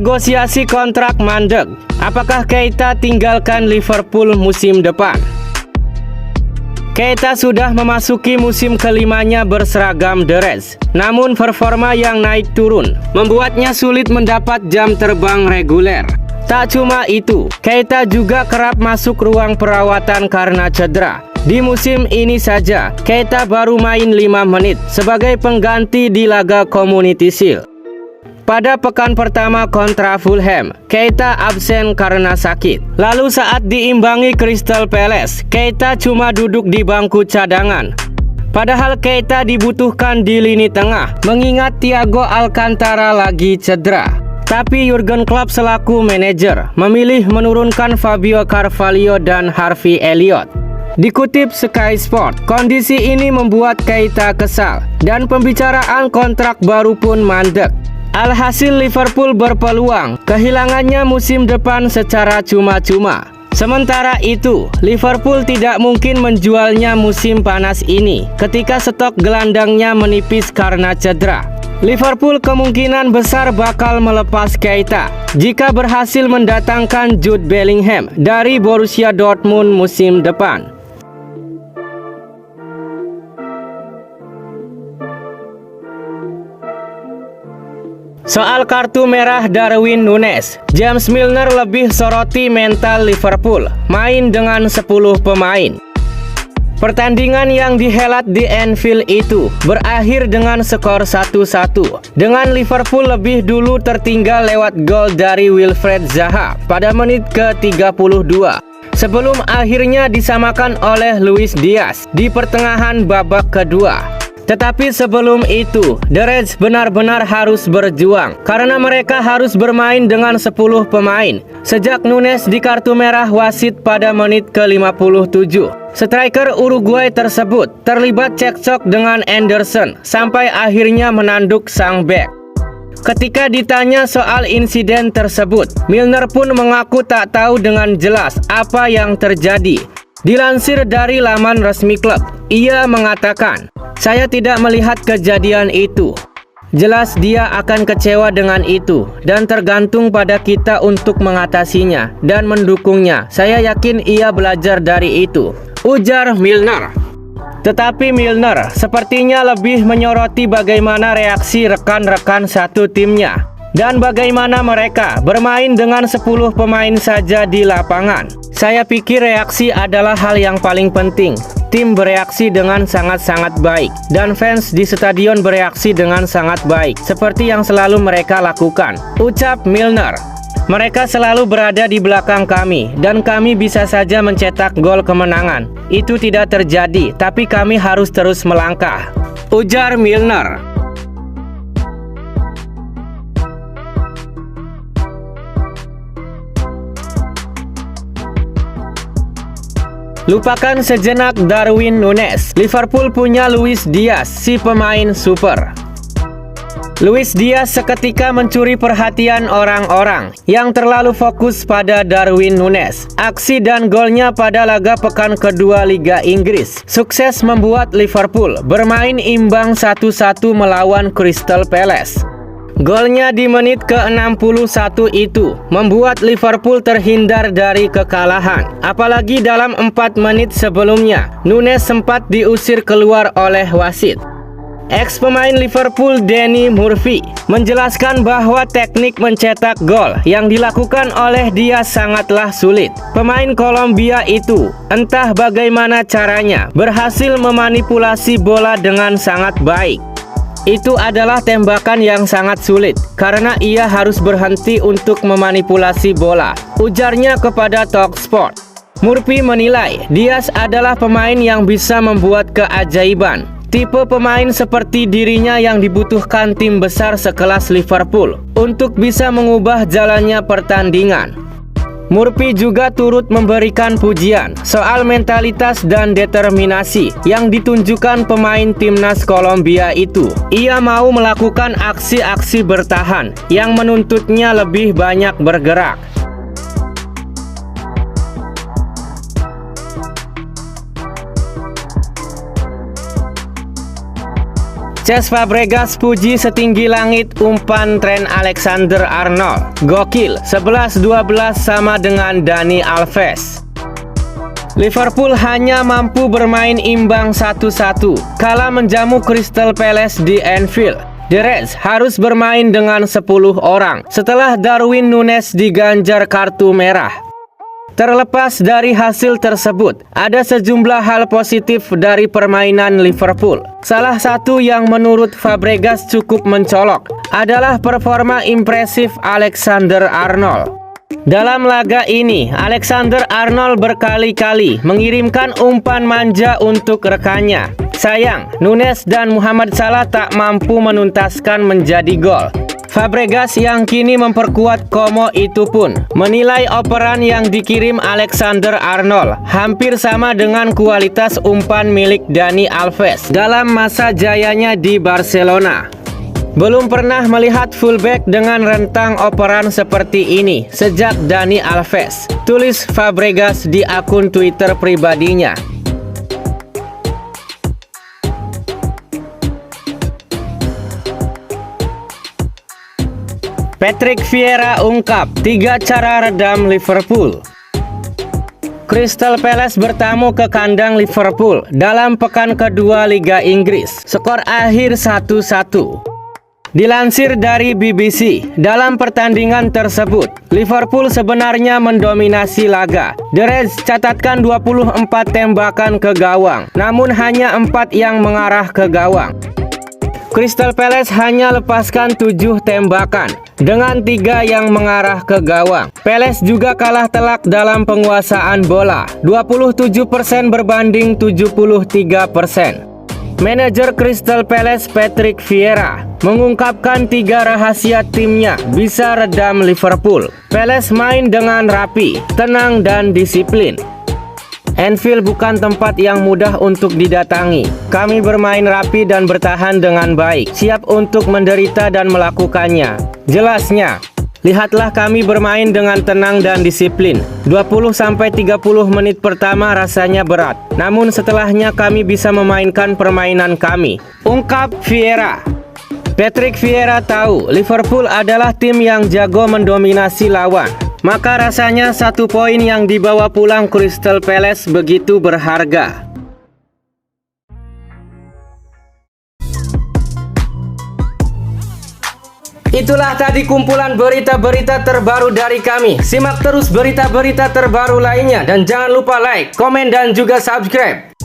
Negosiasi kontrak mandek. Apakah Keita tinggalkan Liverpool musim depan? Keita sudah memasuki musim kelimanya berseragam The Reds. Namun performa yang naik turun membuatnya sulit mendapat jam terbang reguler. Tak cuma itu, Keita juga kerap masuk ruang perawatan karena cedera. Di musim ini saja, Keita baru main 5 menit sebagai pengganti di laga Community Shield. Pada pekan pertama kontra Fulham, Keita absen karena sakit. Lalu saat diimbangi Crystal Palace, Keita cuma duduk di bangku cadangan. Padahal Keita dibutuhkan di lini tengah, mengingat Thiago Alcantara lagi cedera. Tapi Jurgen Klopp selaku manajer memilih menurunkan Fabio Carvalho dan Harvey Elliott. Dikutip Sky Sport, kondisi ini membuat Keita kesal dan pembicaraan kontrak baru pun mandek. Alhasil Liverpool berpeluang kehilangannya musim depan secara cuma-cuma. Sementara itu, Liverpool tidak mungkin menjualnya musim panas ini ketika stok gelandangnya menipis karena cedera. Liverpool kemungkinan besar bakal melepas Keita jika berhasil mendatangkan Jude Bellingham dari Borussia Dortmund musim depan. Soal kartu merah Darwin Núñez, James Milner lebih soroti mental Liverpool, main dengan 10 pemain. Pertandingan yang dihelat di Anfield itu berakhir dengan skor 1-1, dengan Liverpool lebih dulu tertinggal lewat gol dari Wilfried Zaha pada menit ke-32, sebelum akhirnya disamakan oleh Luis Diaz di pertengahan babak kedua. Tetapi sebelum itu, The Reds benar-benar harus berjuang karena mereka harus bermain dengan 10 pemain. Sejak Núñez di kartu merah wasit pada menit ke-57, striker Uruguay tersebut terlibat cekcok dengan Anderson sampai akhirnya menanduk sang bek. Ketika ditanya soal insiden tersebut, Milner pun mengaku tak tahu dengan jelas apa yang terjadi. Dilansir dari laman resmi klub, ia mengatakan, "Saya tidak melihat kejadian itu. Jelas dia akan kecewa dengan itu dan tergantung pada kita untuk mengatasinya dan mendukungnya. Saya yakin ia belajar dari itu," ujar Milner. Tetapi Milner sepertinya lebih menyoroti bagaimana reaksi rekan-rekan satu timnya dan bagaimana mereka bermain dengan 10 pemain saja di lapangan. "Saya pikir reaksi adalah hal yang paling penting. Tim bereaksi dengan sangat-sangat baik dan fans di stadion bereaksi dengan sangat baik seperti yang selalu mereka lakukan," ucap Milner. "Mereka selalu berada di belakang kami dan kami bisa saja mencetak gol kemenangan. Itu tidak terjadi, tapi kami harus terus melangkah," ujar Milner. Lupakan sejenak Darwin Núñez. Liverpool punya Luis Diaz, si pemain super. Luis Diaz seketika mencuri perhatian orang-orang yang terlalu fokus pada Darwin Núñez. Aksi dan golnya pada laga pekan kedua Liga Inggris sukses membuat Liverpool bermain imbang 1-1 melawan Crystal Palace. Golnya di menit ke-61 itu membuat Liverpool terhindar dari kekalahan. Apalagi dalam 4 menit sebelumnya, Núñez sempat diusir keluar oleh wasit. Ex pemain Liverpool Danny Murphy menjelaskan bahwa teknik mencetak gol yang dilakukan oleh dia sangatlah sulit. Pemain Kolombia itu, entah bagaimana caranya, berhasil memanipulasi bola dengan sangat baik. Itu adalah tembakan yang sangat sulit karena ia harus berhenti untuk memanipulasi bola, ujarnya kepada TalkSport. Murphy menilai Diaz adalah pemain yang bisa membuat keajaiban. Tipe pemain seperti dirinya yang dibutuhkan tim besar sekelas Liverpool untuk bisa mengubah jalannya pertandingan. Murphy juga turut memberikan pujian soal mentalitas dan determinasi yang ditunjukkan pemain timnas Kolombia itu. Ia mau melakukan aksi-aksi bertahan yang menuntutnya lebih banyak bergerak. Cesc Fabregas puji setinggi langit umpan Trent Alexander-Arnold. Gokil, 11-12 sama dengan Dani Alves. Liverpool hanya mampu bermain imbang 1-1 kala menjamu Crystal Palace di Anfield. The Reds harus bermain dengan 10 orang setelah Darwin Núñez diganjar kartu merah. Terlepas dari hasil tersebut, ada sejumlah hal positif dari permainan Liverpool. Salah satu yang menurut Fabregas cukup mencolok adalah performa impresif Alexander-Arnold. Dalam laga ini, Alexander-Arnold berkali-kali mengirimkan umpan manja untuk rekannya. Sayang, Núñez dan Muhammad Salah tak mampu menuntaskan menjadi gol. Fabregas yang kini memperkuat Como itu pun menilai operan yang dikirim Alexander-Arnold hampir sama dengan kualitas umpan milik Dani Alves dalam masa jayanya di Barcelona. Belum pernah melihat fullback dengan rentang operan seperti ini sejak Dani Alves, tulis Fabregas di akun Twitter pribadinya. Patrick Vieira ungkap 3 cara redam Liverpool. Crystal Palace bertamu ke kandang Liverpool dalam pekan kedua Liga Inggris. Skor akhir 1-1. Dilansir dari BBC, dalam pertandingan tersebut, Liverpool sebenarnya mendominasi laga. The Reds catatkan 24 tembakan ke gawang, namun hanya 4 yang mengarah ke gawang. Crystal Palace hanya lepaskan 7 tembakan, dengan 3 yang mengarah ke gawang. Palace juga kalah telak dalam penguasaan bola, 27% berbanding 73%. Manajer Crystal Palace Patrick Vieira mengungkapkan 3 rahasia timnya bisa redam Liverpool. Palace main dengan rapi, tenang dan disiplin. Anfield bukan tempat yang mudah untuk didatangi. Kami bermain rapi dan bertahan dengan baik, siap untuk menderita dan melakukannya, jelasnya. Lihatlah kami bermain dengan tenang dan disiplin. 20-30 menit pertama rasanya berat, namun setelahnya kami bisa memainkan permainan kami, ungkap Vieira. Patrick Vieira tahu Liverpool adalah tim yang jago mendominasi lawan, maka rasanya 1 poin yang dibawa pulang Crystal Palace begitu berharga. Itulah tadi kumpulan berita-berita terbaru dari kami. Simak terus berita-berita terbaru lainnya dan jangan lupa like, komen dan juga subscribe.